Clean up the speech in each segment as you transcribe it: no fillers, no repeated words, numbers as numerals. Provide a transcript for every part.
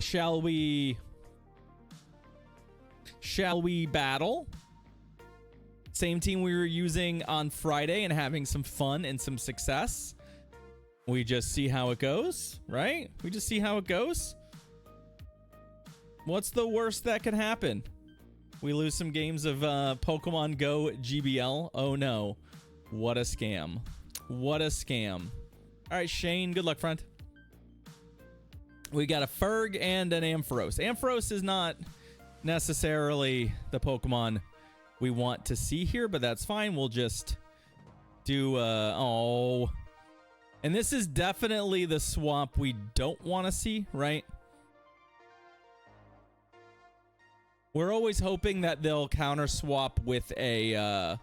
Shall we battle? Same team we were using on Friday and having some fun and some success. We just see how it goes, right? We just see how it goes. What's the worst that could happen? We lose some games of Pokemon Go GBL. Oh no. What a scam. What a scam. All right, Shane, good luck, friend. We got a Ferg and an Ampharos. Ampharos is not necessarily the Pokemon we want to see here, but that's fine. We'll just do oh, and this is definitely the swap we don't want to see, right? We're always hoping that they'll counter swap with a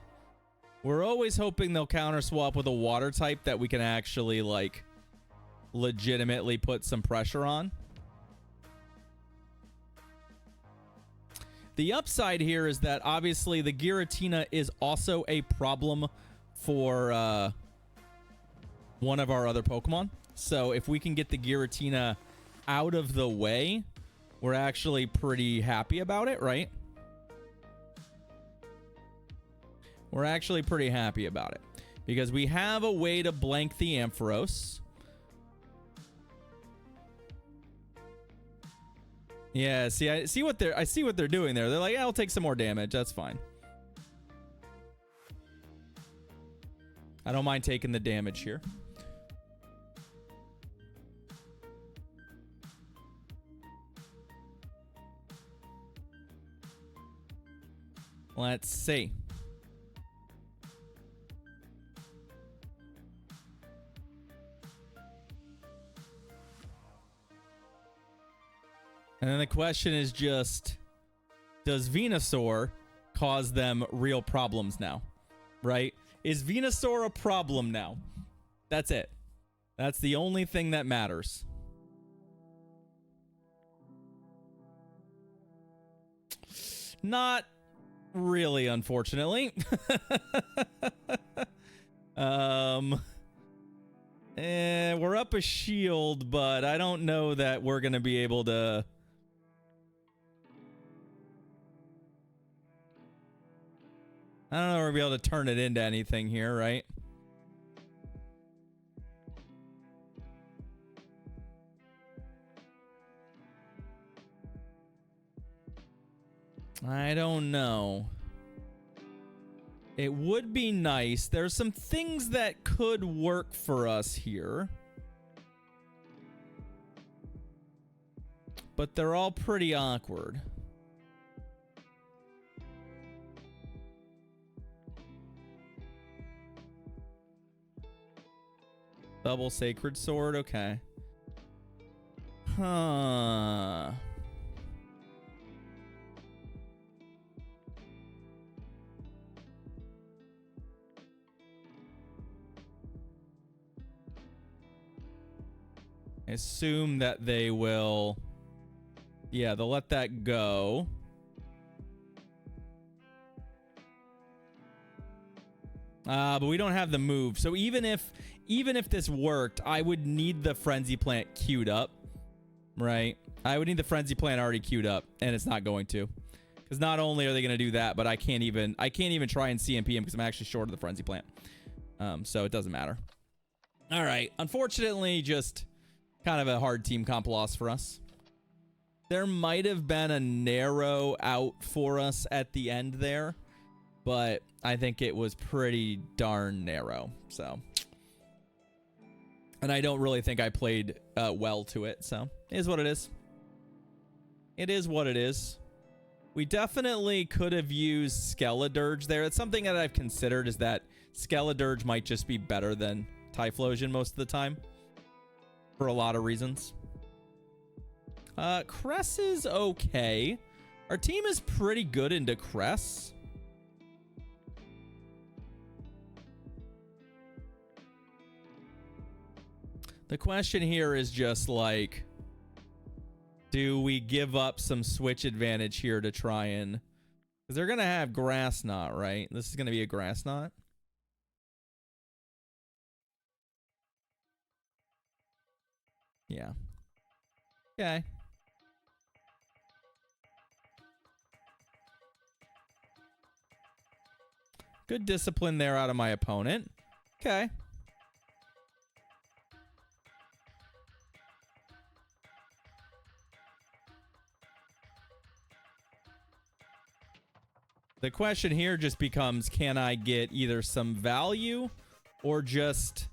water type that we can actually like legitimately put some pressure on. The upside here is that obviously the Giratina is also a problem for one of our other Pokemon. So if we can get the Giratina out of the way, we're actually pretty happy about it, right? We're actually pretty happy about it because we have a way to blank the Ampharos. Yeah, see, I see what they're doing there. They're like, yeah, I'll take some more damage. That's fine. I don't mind taking the damage here. Let's see. And then the question is just, does Venusaur cause them real problems now? Right? Is Venusaur a problem now? That's it. That's the only thing that matters. Not really, unfortunately. We're up a shield, but I don't know that we're going to be able to... I don't know if we're going to be able to turn it into anything here, right? I don't know. It would be nice. There's some things that could work for us here. But they're all pretty awkward. Double Sacred Sword, okay. Huh. I assume that they will... Yeah, they'll let that go. But we don't have the move. So even if this worked, I would need the Frenzy Plant queued up. Right? I would need the Frenzy Plant already queued up, and it's not going to. Because not only are they going to do that, but I can't even try and CMP him because I'm actually short of the Frenzy Plant. So it doesn't matter. All right. Unfortunately, just kind of a hard team comp loss for us. There might have been a narrow out for us at the end there, but I think it was pretty darn narrow. So, and I don't really think I played well to it. So it is what it is. It is what it is. We definitely could have used Skeledirge there. It's something that I've considered, is that Skeledirge might just be better than Typhlosion most of the time for a lot of reasons. Cress is okay. Our team is pretty good into Cress. The question here is just like, do we give up some switch advantage here to try and... Because they're going to have Grass Knot, right? This is going to be a Grass Knot. Yeah. Okay. Good discipline there out of my opponent. Okay. The question here just becomes, can I get either some value or just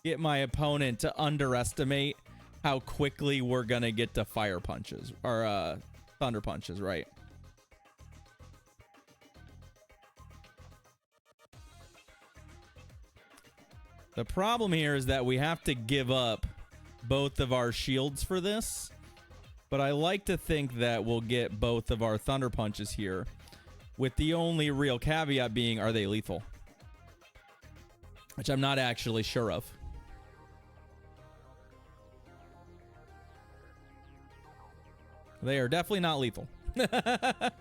get my opponent to underestimate how quickly we're going to get to fire punches or thunder punches, right? The problem here is that we have to give up both of our shields for this, but I like to think that we'll get both of our thunder punches here, with the only real caveat being, are they lethal? Which I'm not actually sure of. They are definitely not lethal. I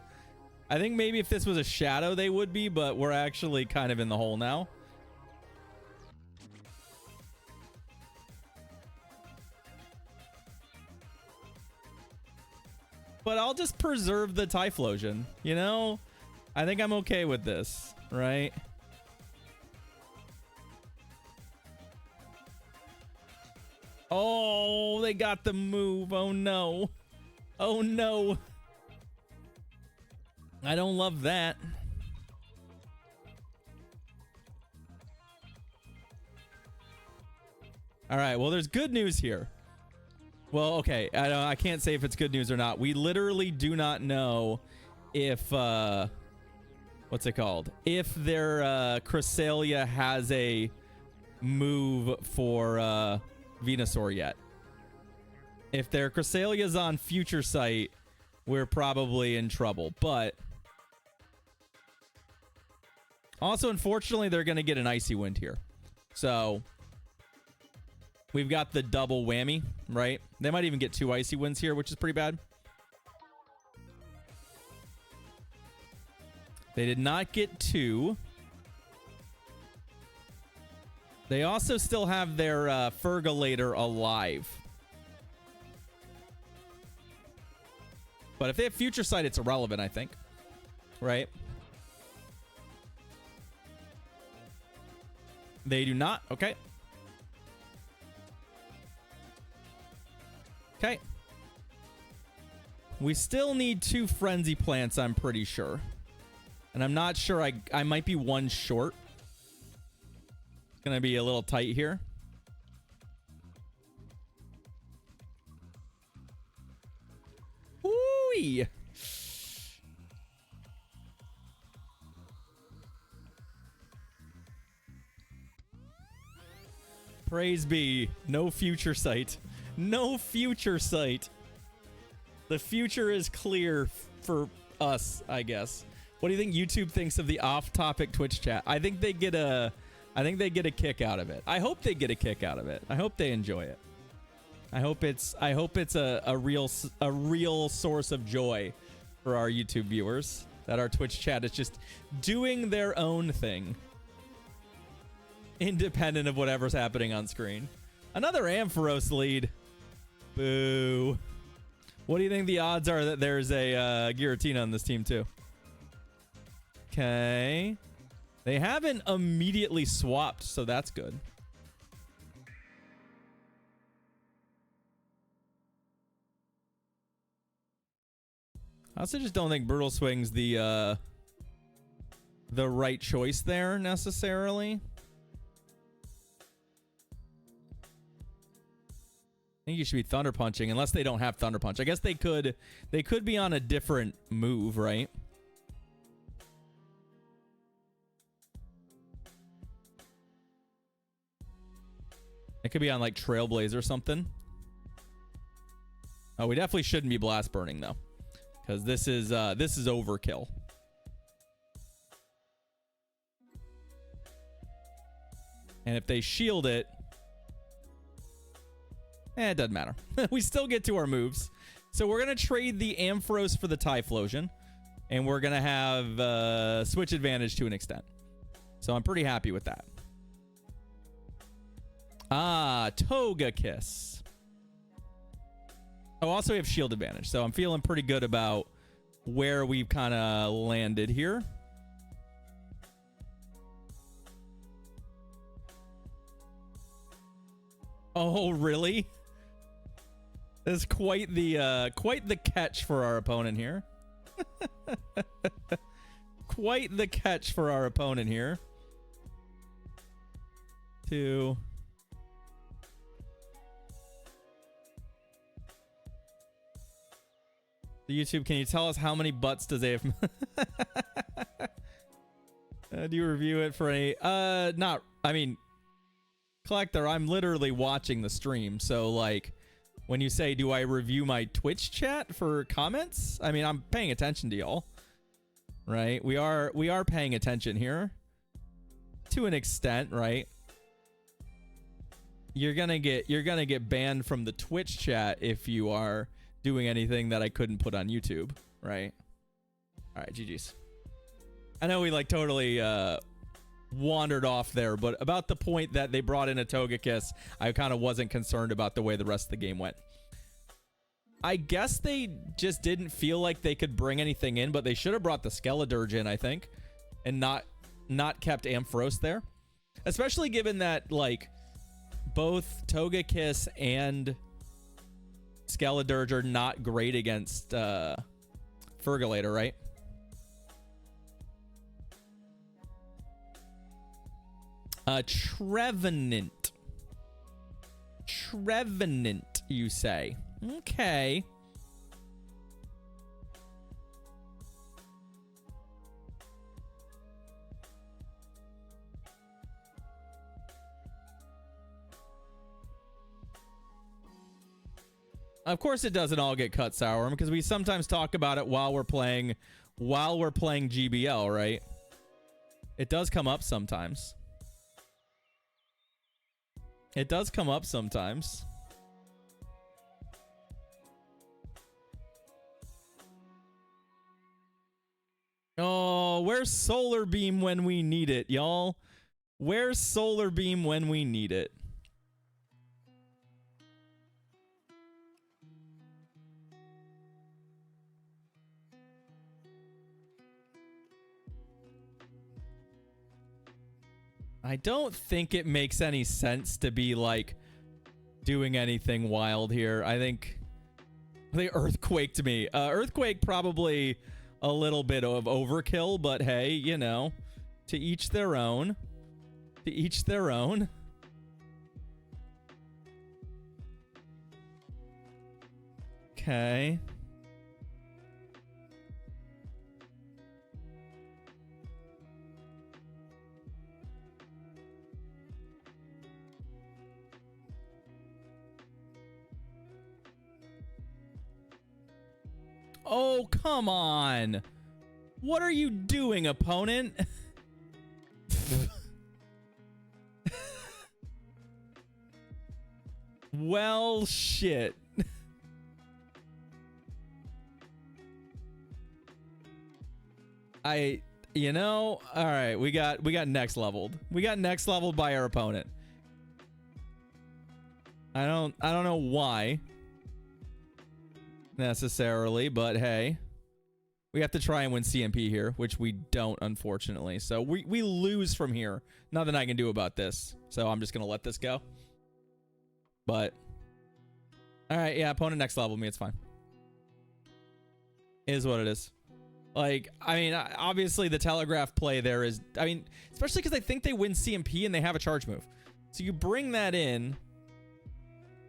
think maybe if this was a shadow, they would be, but we're actually kind of in the hole now. But I'll just preserve the Typhlosion, you know? I think I'm okay with this, right? Oh, they got the move. Oh, no. Oh, no. I don't love that. All right, well, there's good news here. Well, okay, I can't say if it's good news or not. We literally do not know if, what's it called? If their Cresselia has a move for Venusaur yet. If their Cresselia's on Future Sight, we're probably in trouble. But also, unfortunately, they're going to get an Icy Wind here. So we've got the double whammy, right? They might even get 2 Icy Winds here, which is pretty bad. They did not get 2. They also still have their Fergalator alive. But if they have Future Sight, it's irrelevant, I think. Right? They do not. Okay. Okay. We still need 2 Frenzy Plants, I'm pretty sure. And I'm not sure. I might be 1 short. It's going to be a little tight here. Woo-wee. Praise be. No Future Sight. No Future Sight. The future is clear for us, I guess. What do you think YouTube thinks of the off-topic Twitch chat? I think they get a kick out of it. I hope they get a kick out of it. I hope they enjoy it. I hope it's a real source of joy for our YouTube viewers, that our Twitch chat is just doing their own thing, independent of whatever's happening on screen. Another Ampharos lead. Boo. What do you think the odds are that there's a Giratina on this team too? Okay. They haven't immediately swapped, so that's good. I also just don't think Brutal Swing's the right choice there necessarily. I think you should be Thunder Punching unless they don't have Thunder Punch. I guess they could be on a different move, right? It could be on like Trailblaze or something. Oh, we definitely shouldn't be Blast Burning though, because this is overkill. And if they shield it, it doesn't matter. We still get to our moves. So we're going to trade the Ampharos for the Typhlosion. And we're going to have switch advantage to an extent. So I'm pretty happy with that. Ah, Togekiss. Oh, also we have shield advantage. So I'm feeling pretty good about where we've kind of landed here. Oh, really? That's quite the catch for our opponent here. Quite the catch for our opponent here. 2. The YouTube, can you tell us how many butts does AF? Do you review it for any? Not. I mean, Collector, I'm literally watching the stream, so like, when you say, do I review my Twitch chat for comments? I mean, I'm paying attention to y'all, right? We are paying attention here, to an extent, right? You're gonna get banned from the Twitch chat if you are doing anything that I couldn't put on YouTube, right? All right, GG's. I know we like totally wandered off there, but about the point that they brought in a Togekiss, I kind of wasn't concerned about the way the rest of the game went. I guess they just didn't feel like they could bring anything in, but they should have brought the Skeledirge in, I think, and not kept Ampharos there. Especially given that, like, both Togekiss and Skeledirge are not great against Fergalator, right? Trevenant. Trevenant, you say? Okay. Of course it doesn't all get cut sour, because we sometimes talk about it while we're playing GBL, right? It does come up sometimes. It does come up sometimes. Oh, where's Solar Beam when we need it, y'all? Where's Solar Beam when we need it? I don't think it makes any sense to be like doing anything wild here. I think they Earthquaked me. Earthquake probably a little bit of overkill, but hey, you know, to each their own. To each their own. Okay. Oh, come on. What are you doing, opponent? Well, shit. You know, all right, we got next leveled. We got next leveled by our opponent. I don't know why necessarily, but hey, we have to try and win CMP here, which we don't, unfortunately. So we lose from here. Nothing I can do about this. So I'm just gonna let this go. But all right, yeah, opponent next level me. It's fine. It is what it is. Like, I mean, obviously the telegraph play there is, I mean, especially because I think they win CMP and they have a charge move. So you bring that in,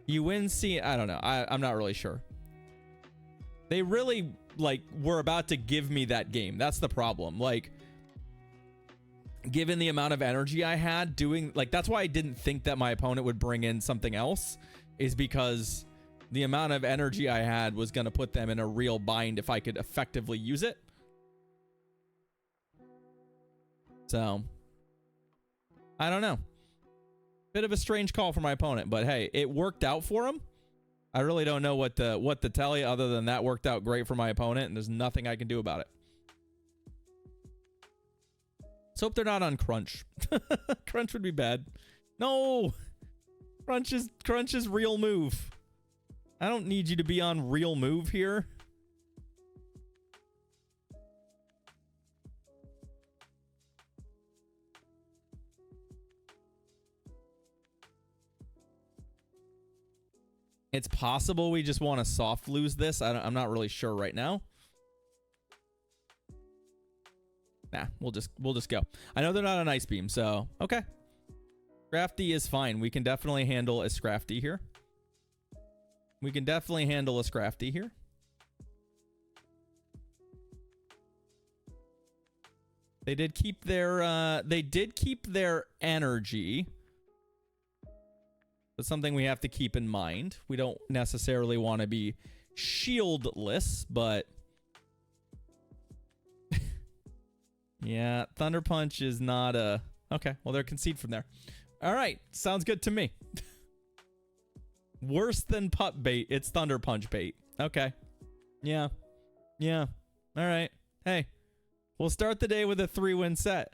you win I don't know. I'm not really sure. They really, like, were about to give me that game. That's the problem. Like, given the amount of energy I had doing, like, that's why I didn't think that my opponent would bring in something else, is because the amount of energy I had was going to put them in a real bind if I could effectively use it. So, I don't know. Bit of a strange call for my opponent, but hey, it worked out for him. I really don't know what to tell you other than that worked out great for my opponent, and there's nothing I can do about it. Let's hope they're not on Crunch. Crunch would be bad. No! Crunch is real move. I don't need you to be on real move here. It's possible we just want to soft lose this. I'm not really sure right now. Nah, we'll just go. I know they're not an ice beam, so okay. Scrafty is fine. We can definitely handle a Scrafty here. We can definitely handle a Scrafty here. They did keep their energy. That's something we have to keep in mind. We don't necessarily want to be shieldless, but yeah, Thunder Punch is not a... Okay, well, they're concede from there. All right, sounds good to me. Worse than putt bait, it's Thunder Punch bait. Okay. Yeah. Yeah. All right. Hey, we'll start the day with a 3-win set.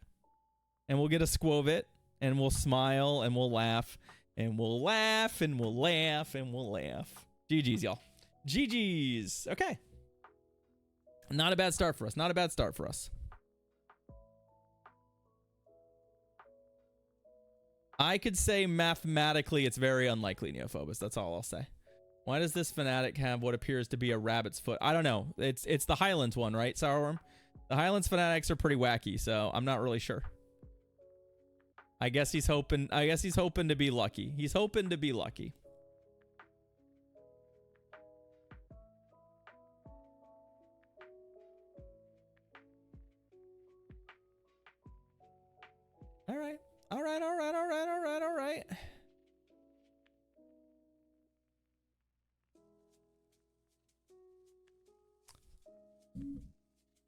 And we'll get a Squovit, and we'll smile, and we'll laugh, and we'll laugh, and we'll laugh, and we'll laugh. GG's, y'all. GG's. Okay. Not a bad start for us. Not a bad start for us. I could say mathematically it's very unlikely, Neophobus. That's all I'll say. Why does this fanatic have what appears to be a rabbit's foot? I don't know. It's the Highlands one, right, Sourworm? The Highlands fanatics are pretty wacky, so I'm not really sure. I guess he's hoping to be lucky. He's hoping to be lucky. All right. All right, all right, all right, all right, all right.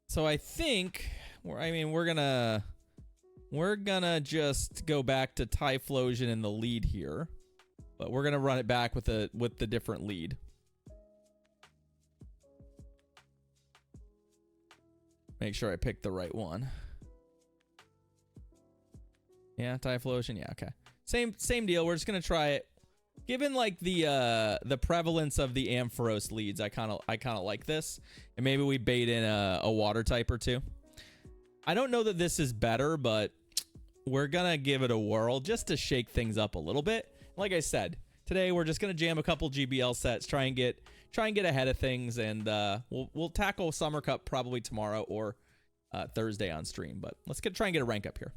So I think, we're gonna just go back to Typhlosion in the lead here, but we're gonna run it back with the different lead. Make sure I pick the right one. Yeah, Typhlosion. Yeah, okay. Same deal. We're just gonna try it. Given like the prevalence of the Ampharos leads, I kind of like this, and maybe we bait in a water type or two. I don't know that this is better, but we're gonna give it a whirl just to shake things up a little bit. Like I said, today we're just gonna jam a couple GBL sets, try and get ahead of things, and we'll tackle Summer Cup probably tomorrow or Thursday on stream. But let's try and get a rank up here.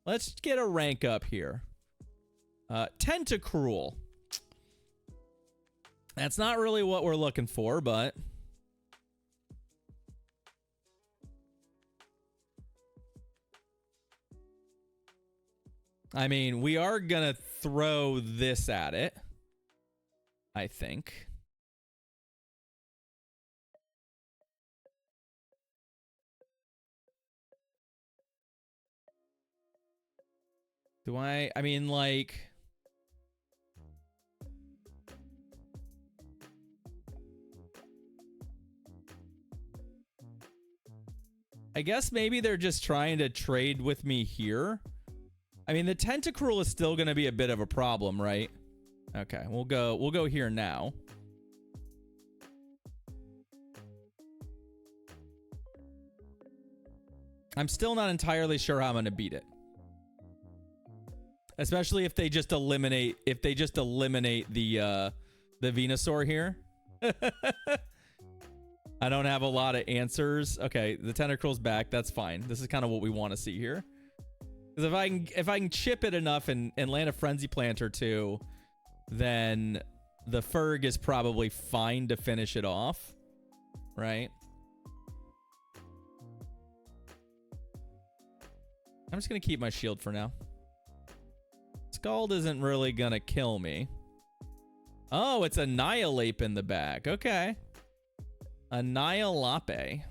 Let's get a rank up here. Tentacruel. That's not really what we're looking for, but I mean, we are gonna throw this at it, I think. I mean, like, I guess maybe they're just trying to trade with me here. I mean, the Tentacruel is still going to be a bit of a problem, right? Okay, we'll go here now. I'm still not entirely sure how I'm going to beat it. Especially if they just eliminate the Venusaur here. I don't have a lot of answers. Okay, the Tentacruel's back. That's fine. This is kind of what we want to see here. Because if I can chip it enough and land a Frenzy Plant or two, then the Ferg is probably fine to finish it off, right? I'm just gonna keep my shield for now. Scald isn't really gonna kill me. Oh, it's Annihilate in the back. Okay. Annihilate.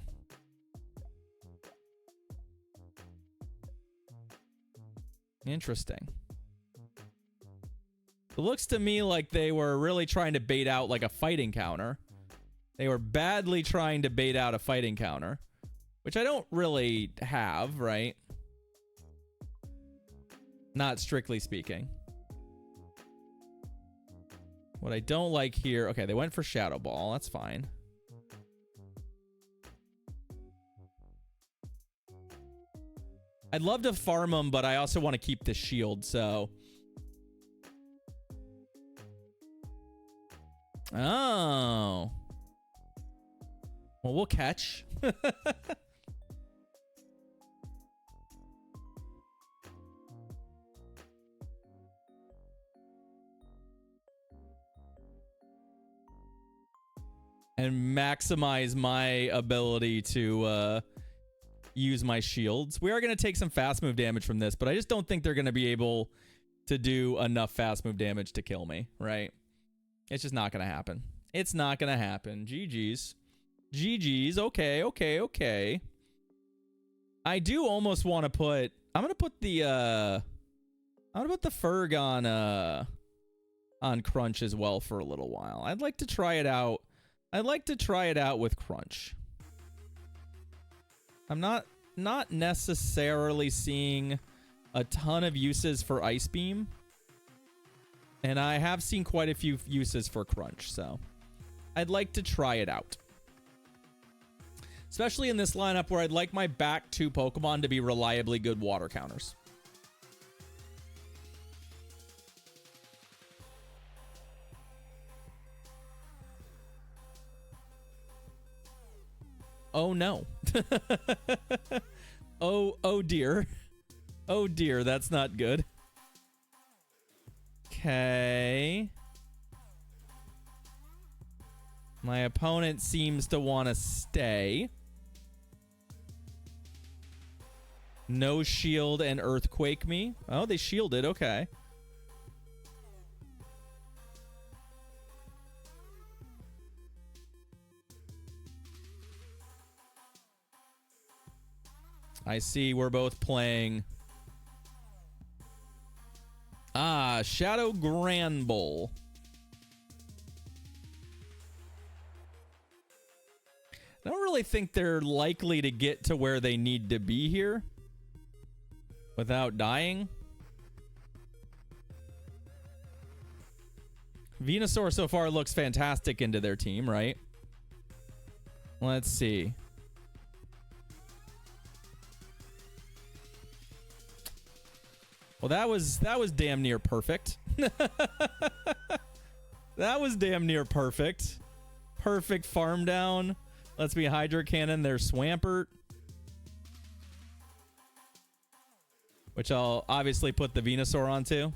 Interesting. It looks to me like they were really trying to bait out like a fighting counter. They were badly trying to bait out a fighting counter, which I don't really have, right? Not strictly speaking. What I don't like here... Okay, they went for Shadow Ball. That's fine. I'd love to farm them, but I also want to keep the shield, so... Oh. Well, we'll catch. And maximize my ability to use my shields. We are going to take some fast move damage from this, but I just don't think they're going to be able to do enough fast move damage to kill me, right? It's just not going to happen. It's not going to happen. GG's. GG's. Okay, okay, okay. I do almost want to put... I'm going to put the... I'm going to put the Ferg on Crunch as well for a little while. I'd like to try it out. I'd like to try it out with Crunch. I'm not necessarily seeing a ton of uses for Ice Beam. And I have seen quite a few uses for Crunch, so I'd like to try it out. Especially in this lineup where I'd like my back two Pokemon to be reliably good water counters. Oh no. Oh dear. Oh dear, that's not good. Okay. My opponent seems to want to stay. No shield and earthquake me. Oh, they shielded. Okay. I see we're both playing... Ah, Shadow Granbull. I don't really think they're likely to get to where they need to be here without dying. Venusaur so far looks fantastic into their team, right? Let's see. Well, that was damn near perfect. That was damn near perfect. Perfect farm down. Let's be Hydro Cannon their Swampert. Which I'll obviously put the Venusaur onto.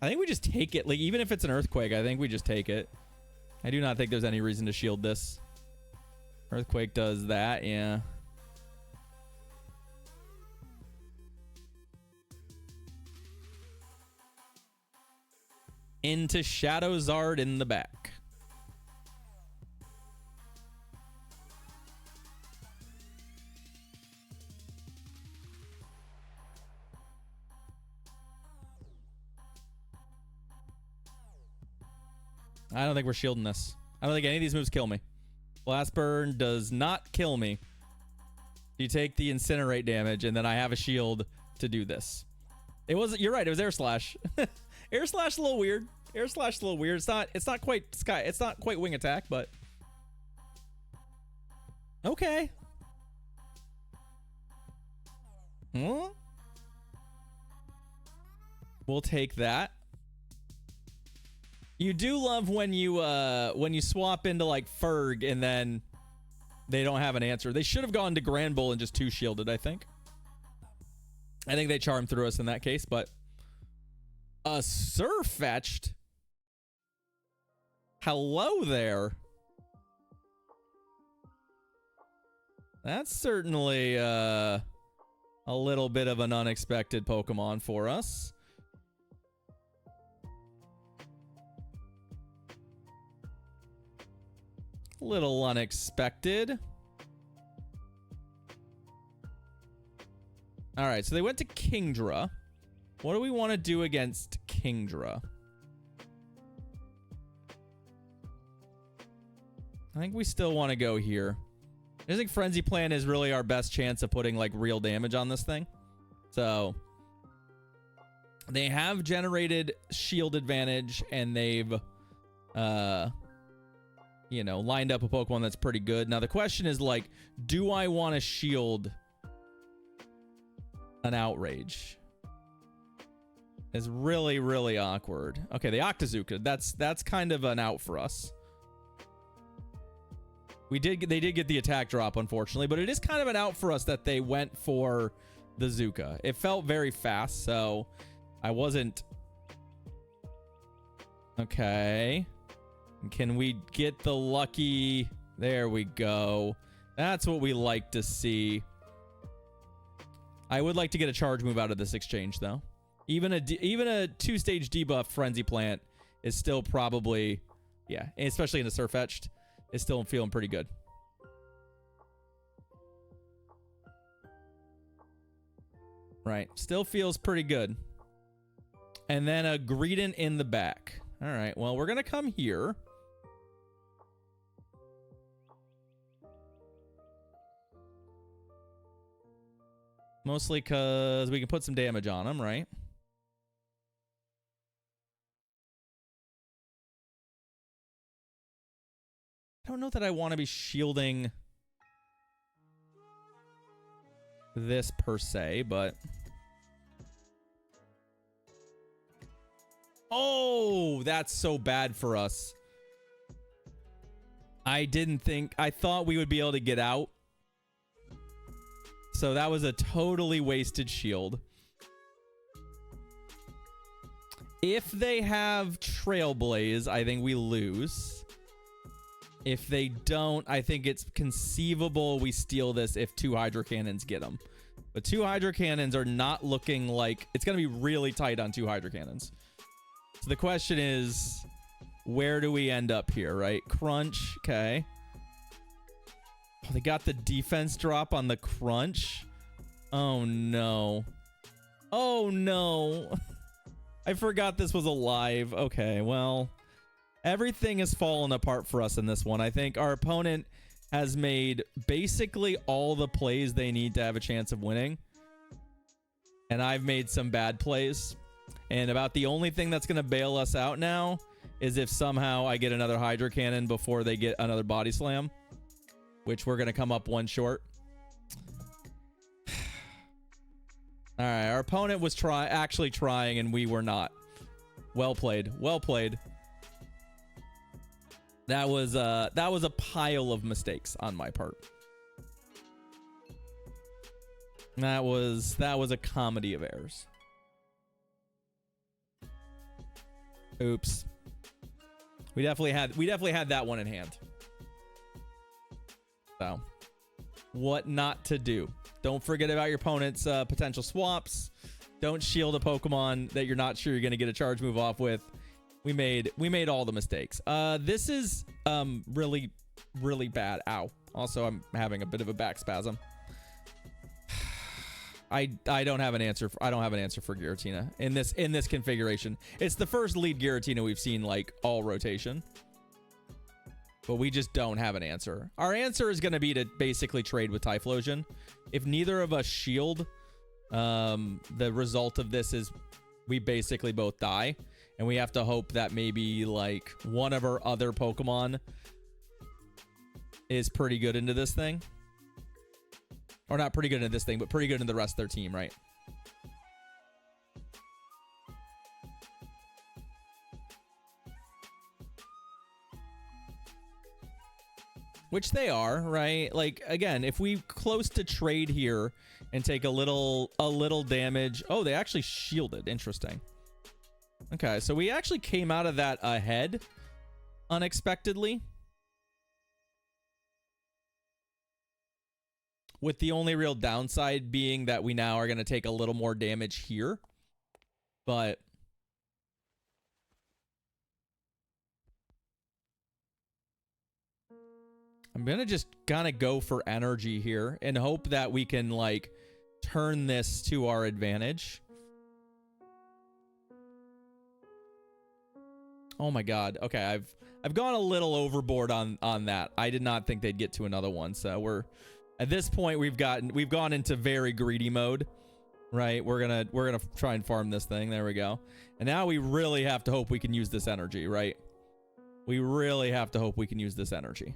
I think we just take it. Like, even if it's an Earthquake, I think we just take it. I do not think there's any reason to shield this. Earthquake does that, yeah. Into Shadowzard in the back. I don't think we're shielding this. I don't think any of these moves kill me. Blast Burn does not kill me. You take the Incinerate damage, and then I have a shield to do this. It wasn't. You're right. It was Air Slash. Air Slash a little weird. Air Slash a little weird. It's not quite Sky. It's not quite Wing Attack, but okay. Huh? We'll take that. You do love when you swap into like Ferg and then they don't have an answer. They should have gone to Granbull and just two shielded, I think. I think they charmed through us in that case, but a Surfetched. Hello there. That's certainly a little bit of an unexpected Pokemon for us. Little unexpected. All right, so they went to Kingdra. What do we want to do against Kingdra? I think we still want to go here. I think Frenzy Plant is really our best chance of putting like real damage on this thing. So they have generated shield advantage and they've you know, lined up a Pokemon that's pretty good. Now the question is like, do I want to shield an Outrage? is really, really awkward. Okay, the Octazooka. That's kind of an out for us. They did get the attack drop, unfortunately, but it is kind of an out for us that they went for the Zuka. It felt very fast, so I wasn't... Okay. Can we get the lucky... There we go. That's what we like to see. I would like to get a charge move out of this exchange, though. Even a two-stage debuff Frenzy Plant is still probably... Yeah, especially in a Surfetched. Is still feeling pretty good. Right. Still feels pretty good. And then a Greedent in the back. All right. Well, we're going to come here. Mostly because we can put some damage on him, right? I don't know that I want to be shielding this per se, but... Oh, that's so bad for us. I thought we would be able to get out. So that was a totally wasted shield. If they have Trailblaze, I think we lose. If they don't, I think it's conceivable we steal this if 2 Hydro Cannons get them. But 2 Hydro Cannons are not looking like... It's going to be really tight on 2 Hydro Cannons. So the question is, where do we end up here, right? Crunch, okay. Oh, they got the defense drop on the Crunch. Oh, no. Oh, no. I forgot this was alive. Okay, well... Everything has fallen apart for us in this one. I think our opponent has made basically all the plays they need to have a chance of winning. And I've made some bad plays. And about the only thing that's going to bail us out now is if somehow I get another Hydro Cannon before they get another Body Slam. Which we're going to come up one short. Alright, our opponent was actually trying and we were not. Well played. Well played. That was a pile of mistakes on my part. That was a comedy of errors. Oops. We definitely had that one in hand. So, what not to do? Don't forget about your opponent's potential swaps. Don't shield a Pokemon that you're not sure you're going to get a charge move off with. We made all the mistakes. This is really, really bad. Ow. Also, I'm having a bit of a back spasm. I don't have an answer. I don't have an answer for Giratina in this configuration. It's the first lead Giratina we've seen like all rotation, but we just don't have an answer. Our answer is going to be to basically trade with Typhlosion. If neither of us shield, the result of this is we basically both die. And we have to hope that maybe, like, one of our other Pokemon is pretty good into this thing. Or not pretty good into this thing, but pretty good into the rest of their team, right? Which they are, right? Like, again, if we close to trade here and take a little damage... Oh, they actually shielded. Interesting. Okay, so we actually came out of that ahead unexpectedly. With the only real downside being that we now are going to take a little more damage here. But I'm going to just kind of go for energy here and hope that we can like turn this to our advantage. Oh my god. Okay, I've gone a little overboard on that. I did not think they'd get to another one. So we're at this point we've gone into very greedy mode. Right? We're going to try and farm this thing. There we go. And now we really have to hope we can use this energy, right? We really have to hope we can use this energy.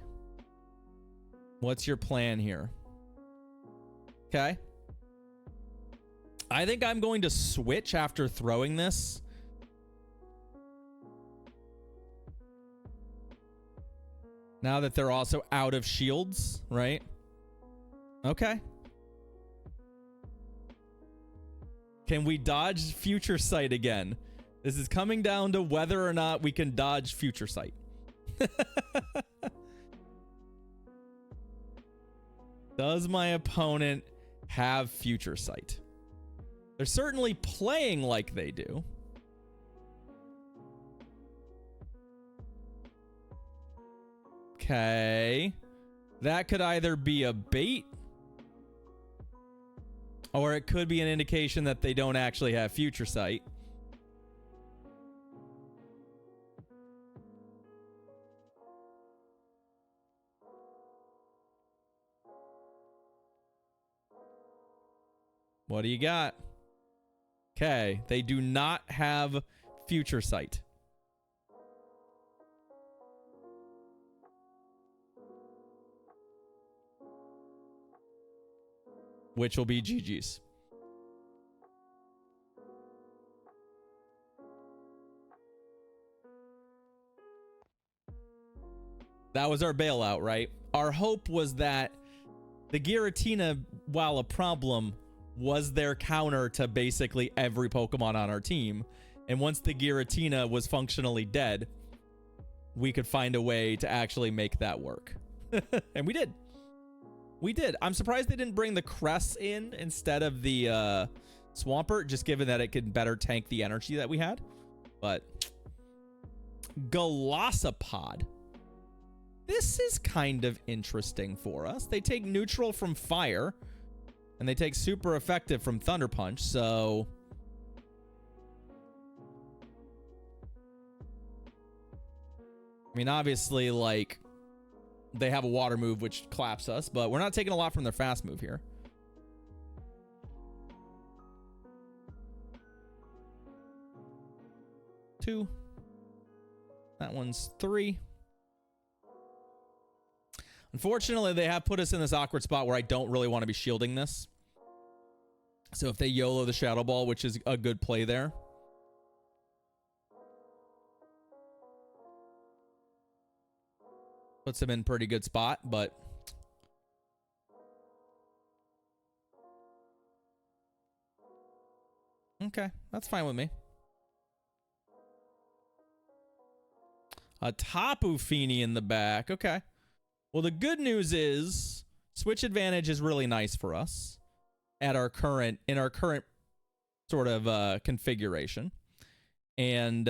What's your plan here? Okay. I think I'm going to switch after throwing this. Now that they're also out of shields, right? Okay. Can we dodge Future Sight again? This is coming down to whether or not we can dodge Future Sight. Does my opponent have Future Sight? They're certainly playing like they do. Okay. That could either be a bait, or it could be an indication that they don't actually have Future Sight. What do you got? Okay, they do not have Future Sight. Which will be GG's. That was our bailout, right? Our hope was that the Giratina, while a problem, was their counter to basically every Pokemon on our team. And once the Giratina was functionally dead, we could find a way to actually make that work. And we did. We did. I'm surprised they didn't bring the Cress in instead of the Swampert, just given that it could better tank the energy that we had. But Glossopod. This is kind of interesting for us. They take neutral from fire, and they take super effective from Thunder Punch, so... I mean, obviously, like, they have a water move, which claps us, but we're not taking a lot from their fast move here. Two. That one's 3. Unfortunately, they have put us in this awkward spot where I don't really want to be shielding this. So if they YOLO the Shadow Ball, which is a good play there. Puts them in pretty good spot, but... Okay, that's fine with me. A Tapu Fini in the back. Okay. Well, the good news is switch advantage is really nice for us at our current sort of configuration. And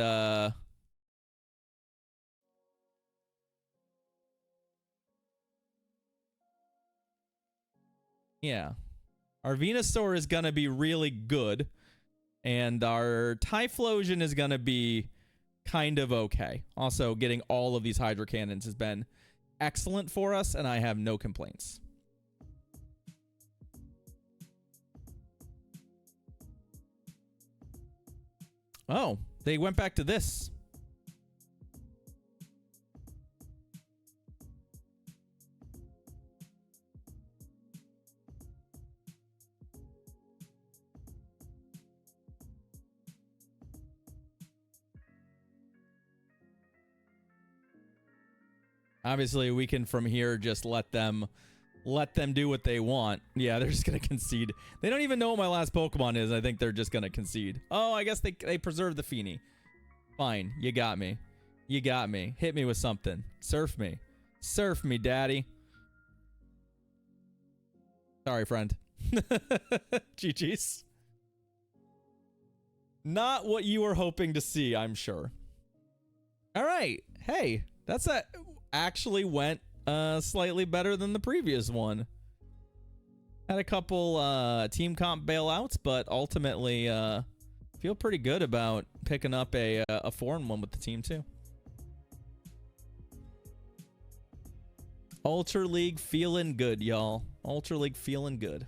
yeah. Our Venusaur is going to be really good, and our Typhlosion is going to be kind of okay. Also, getting all of these Hydro Cannons has been excellent for us, and I have no complaints. Oh, they went back to this. Obviously, we can from here just let them do what they want. Yeah, they're just going to concede. They don't even know what my last Pokemon is. I think they're just going to concede. Oh, I guess they preserved the Fini. Fine. You got me. You got me. Hit me with something. Surf me. Surf me, daddy. Sorry, friend. GG's. Not what you were hoping to see, I'm sure. All right. Hey, that's a... actually went slightly better than the previous one. Had a couple team comp bailouts, but ultimately feel pretty good about picking up a 4-1 with the team too. Ultra League feeling good, y'all. Ultra League feeling good.